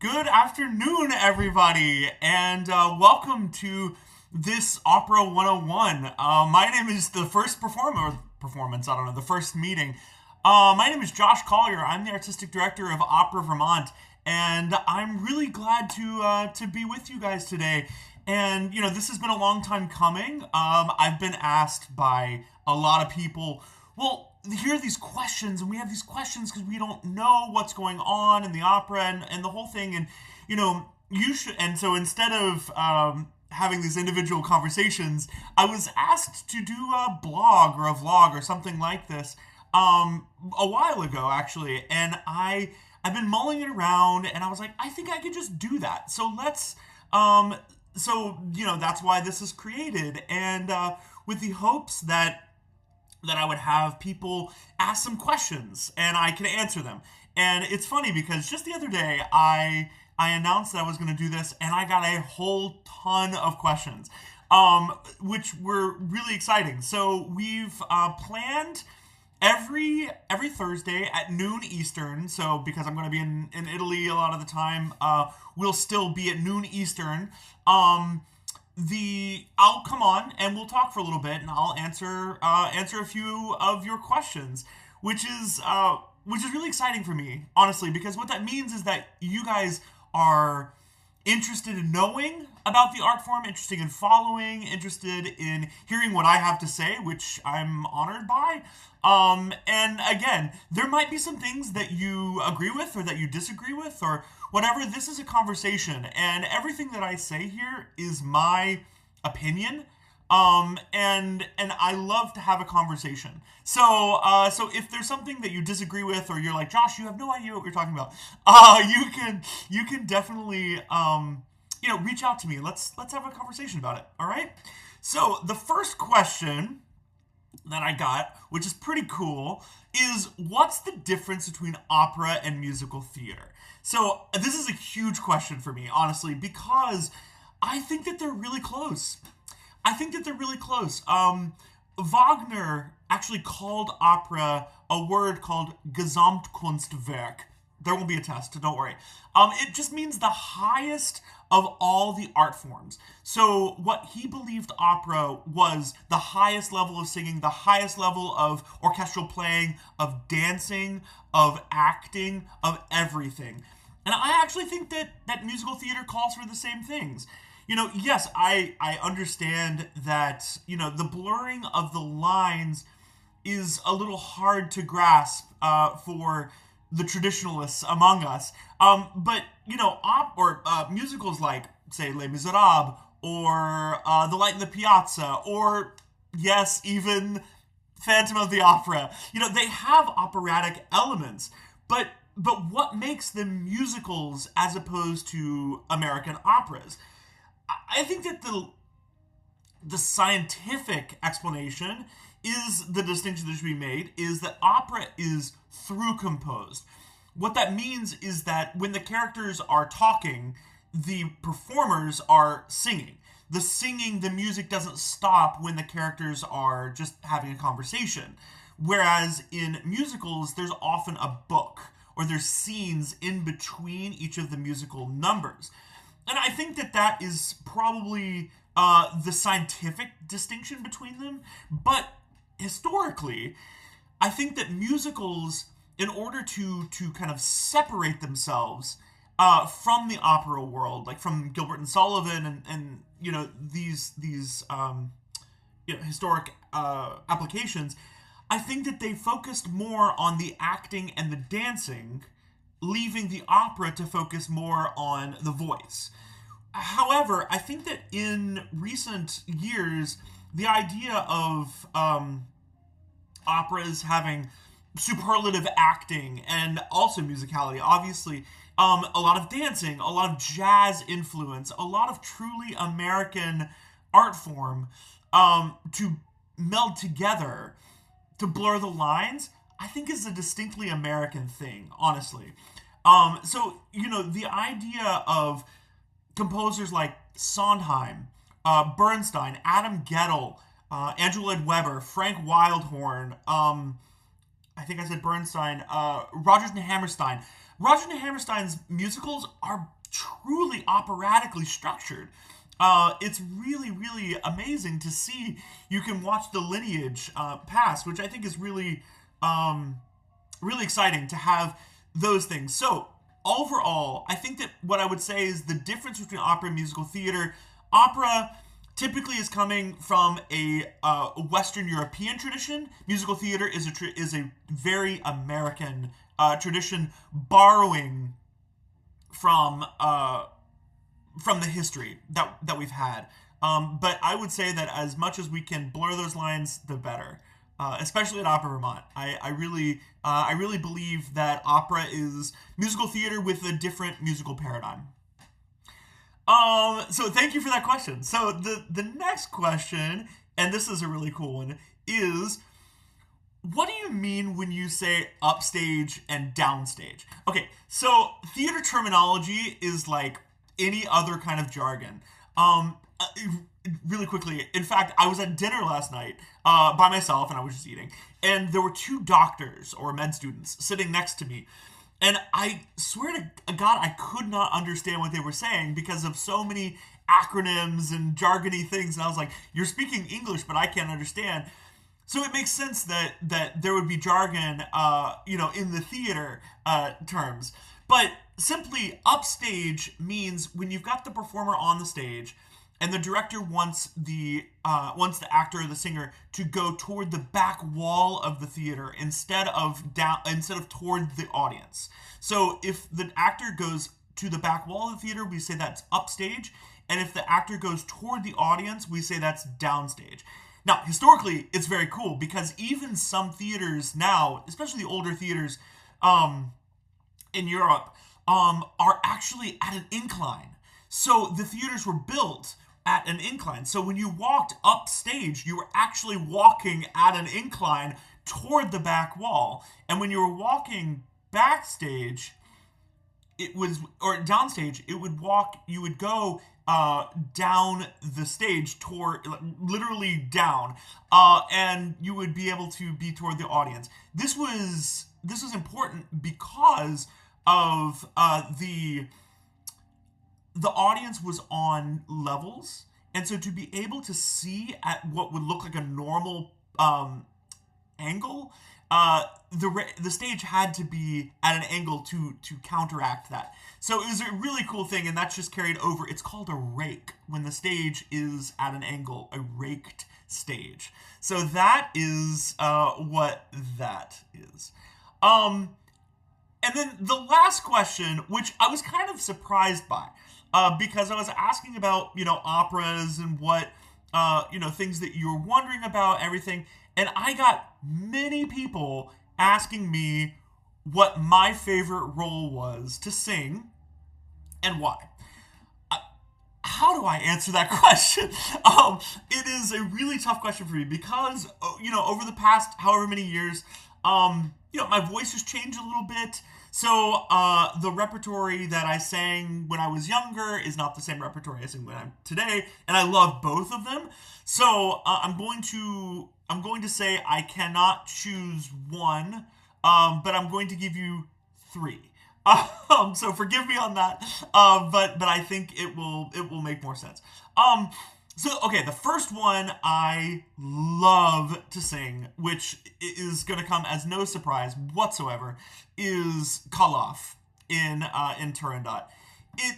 Good afternoon, everybody, and welcome to this Opera 101. My name is the first performance, I don't know, the first meeting. My name is Josh Collier. I'm the artistic director of Opera Vermont, and I'm really glad to be with you guys today. And, this has been a long time coming. I've been asked by a lot of people, well, here are these questions, and we have these questions because we don't know what's going on in the opera and the whole thing. And, you should, and so instead of having these individual conversations, I was asked to do a blog or a vlog or something like this a while ago, actually. And I've been mulling it around, and I was like, I think I could just do that. So let's that's why this is created, and with the hopes that I would have people ask some questions and I could answer them. And it's funny because just the other day I announced that I was going to do this, and I got a whole ton of questions, which were really exciting. So we've planned every Thursday at noon Eastern. So because I'm going to be in Italy a lot of the time, we'll still be at noon Eastern. I'll come on and we'll talk for a little bit, and I'll answer a few of your questions, which is really exciting for me, honestly, because what that means is that you guys are interested in knowing about the art form, interested in following, interested in hearing what I have to say, which I'm honored by. And again, there might be some things that you agree with or that you disagree with or whatever. This is a conversation, and everything that I say here is my opinion. And I love to have a conversation. So if there's something that you disagree with, or you're like, Josh, you have no idea what we're talking about, you can definitely reach out to me. Let's have a conversation about it. All right. So the first question that I got, which is pretty cool, is what's the difference between opera and musical theater? So this is a huge question for me, honestly, because I think that they're really close. I think that they're really close. Wagner actually called opera a word called Gesamtkunstwerk. There won't be a test, don't worry. It just means the highest of all the art forms. So what he believed opera was the highest level of singing, the highest level of orchestral playing, of dancing, of acting, of everything. And I actually think that musical theater calls for the same things. Yes, I understand that, the blurring of the lines is a little hard to grasp for the traditionalists among us. But, musicals like, say, Les Miserables, or The Light in the Piazza, or, yes, even Phantom of the Opera, they have operatic elements. But what makes them musicals as opposed to American operas? I think that the scientific explanation is the distinction that should be made is that opera is through composed. What that means is that when the characters are talking, the performers are singing. The music doesn't stop when the characters are just having a conversation. Whereas in musicals, there's often a book or there's scenes in between each of the musical numbers. And I think that is probably the scientific distinction between them. But historically, I think that musicals, in order to kind of separate themselves from the opera world, like from Gilbert and Sullivan and these historic applications, I think that they focused more on the acting and the dancing, leaving the opera to focus more on the voice. However, I think that in recent years, the idea of operas having superlative acting and also musicality, obviously, a lot of dancing, a lot of jazz influence, a lot of truly American art form to meld together, to blur the lines, I think is a distinctly American thing, honestly. The idea of composers like Sondheim, Bernstein, Adam Gettle, Andrew Lloyd Webber, Frank Wildhorn, I think I said Bernstein, Rodgers and Hammerstein. Roger Hammerstein's musicals are truly operatically structured. It's really, really amazing to see. You can watch the lineage pass, which I think is really exciting to have those things. So overall, I think that what I would say is the difference between opera and musical theater. Opera typically is coming from a Western European tradition. Musical theater is a very American tradition, borrowing from the history that we've had. But I would say that as much as we can blur those lines, the better. Especially at Opera Vermont, I really believe that opera is musical theater with a different musical paradigm. So thank you for that question. So the next question, and this is a really cool one, is what do you mean when you say upstage and downstage? Okay, so theater terminology is like any other kind of jargon. Really quickly, in fact, I was at dinner last night by myself, and I was just eating, and there were two doctors or med students sitting next to me. And I swear to God, I could not understand what they were saying because of so many acronyms and jargony things. And I was like, "You're speaking English, but I can't understand." So it makes sense that there would be jargon, in the theater terms. But simply, upstage means when you've got the performer on the stage, and the director wants the actor or the singer to go toward the back wall of the theater instead of toward the audience. So if the actor goes to the back wall of the theater, we say that's upstage, and if the actor goes toward the audience, we say that's downstage. Now, historically, it's very cool because even some theaters now, especially the older theaters in Europe, are actually at an incline. So the theaters were built at an incline. So when you walked upstage, you were actually walking at an incline toward the back wall. And when you were walking backstage, or downstage, you would go down the stage toward, literally down, and you would be able to be toward the audience. This was important because of the audience was on levels, and so to be able to see at what would look like a normal angle, the stage had to be at an angle to counteract that. So it was a really cool thing, and that's just carried over. It's called a rake when the stage is at an angle, a raked stage. So that is what that is. And then the last question, which I was kind of surprised by, because I was asking about, operas and what, things that you're wondering about, everything. And I got many people asking me what my favorite role was to sing and why. How do I answer that question? It is a really tough question for me because, over the past however many years, my voice has changed a little bit. So the repertory that I sang when I was younger is not the same repertory I sing when I'm today, and I love both of them. So I'm going to say I cannot choose one, but I'm going to give you three. So forgive me on that, but I think it will make more sense. So, okay, the first one I love to sing, which is going to come as no surprise whatsoever, is Kalaf in Turandot.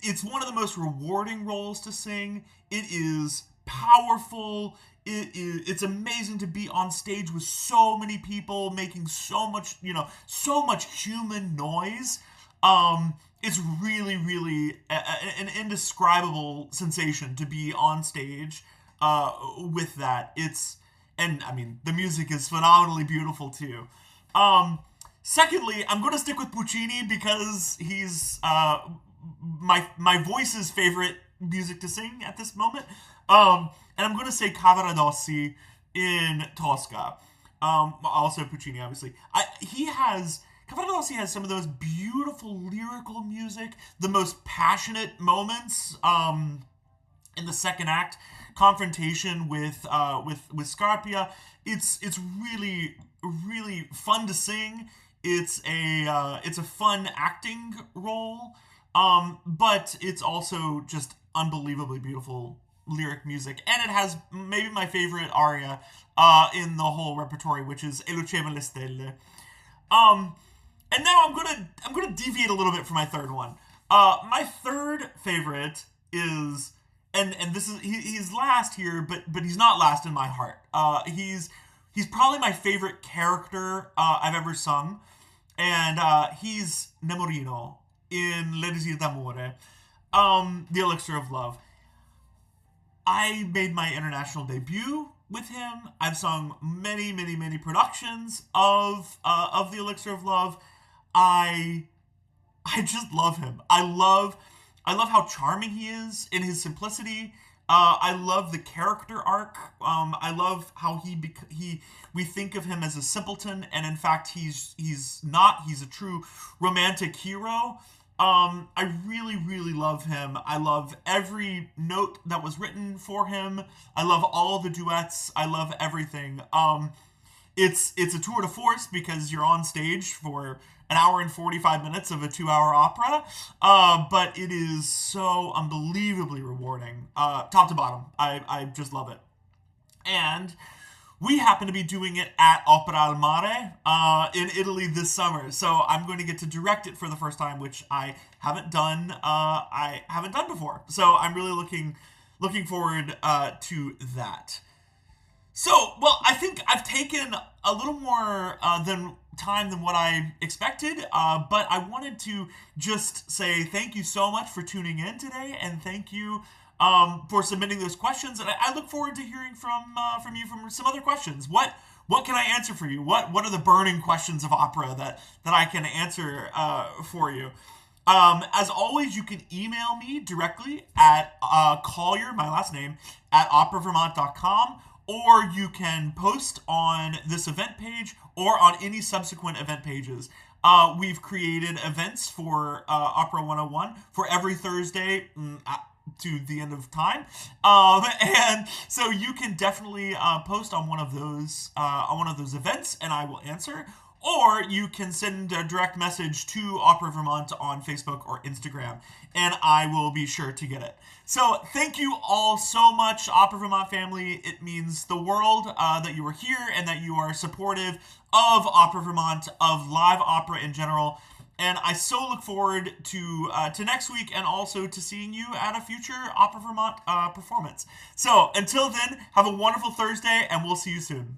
It's one of the most rewarding roles to sing. It is powerful. It's amazing to be on stage with so many people making so much human noise. It's really, really an indescribable sensation to be on stage with that. And I mean, the music is phenomenally beautiful too. Secondly, I'm going to stick with Puccini because he's my voice's favorite music to sing at this moment. And I'm going to say Cavaradossi in Tosca. Also Puccini, obviously. Cavaradossi has some of those beautiful lyrical music, the most passionate moments in the second act, confrontation with Scarpia. It's really, really fun to sing. it's a fun acting role, but it's also just unbelievably beautiful lyric music, and it has maybe my favorite aria in the whole repertory, which is E luceva le stelle. Um, and now I'm gonna deviate a little bit from my third one. My third favorite is, and this is he's last here, but he's not last in my heart. He's probably my favorite character I've ever sung, and he's Nemorino in L'Elisir d'Amore, The Elixir of Love. I made my international debut with him. I've sung many, many, many productions of The Elixir of Love. I I just love him. I love how charming he is in his simplicity. I love the character arc. I love how he we think of him as a simpleton, and in fact he's not. He's a true romantic hero. I really really love him. I love every note that was written for him. I love all the duets. I love everything. It's a tour de force because you're on stage for an hour and 45 minutes of a 2 hour opera, but it is so unbelievably rewarding, top to bottom. I just love it. And we happen to be doing it at Opera al Mare in Italy this summer, so I'm going to get to direct it for the first time, which I haven't done. I haven't done before, so I'm really looking forward to that. So, well, I think I've taken a little more than time than what I expected, but I wanted to just say thank you so much for tuning in today, and thank you for submitting those questions. And I look forward to hearing from you from some other questions. What can I answer for you? What are the burning questions of opera that I can answer for you? As always, you can email me directly at Collier, my last name, at operavermont.com, or you can post on this event page or on any subsequent event pages. We've created events for Opera 101 for every Thursday to the end of time, and so you can definitely post on one of those events, and I will answer. Or you can send a direct message to Opera Vermont on Facebook or Instagram, and I will be sure to get it. So thank you all so much, Opera Vermont family. It means the world that you are here and that you are supportive of Opera Vermont, of live opera in general. And I so look forward to next week, and also to seeing you at a future Opera Vermont performance. So until then, have a wonderful Thursday, and we'll see you soon.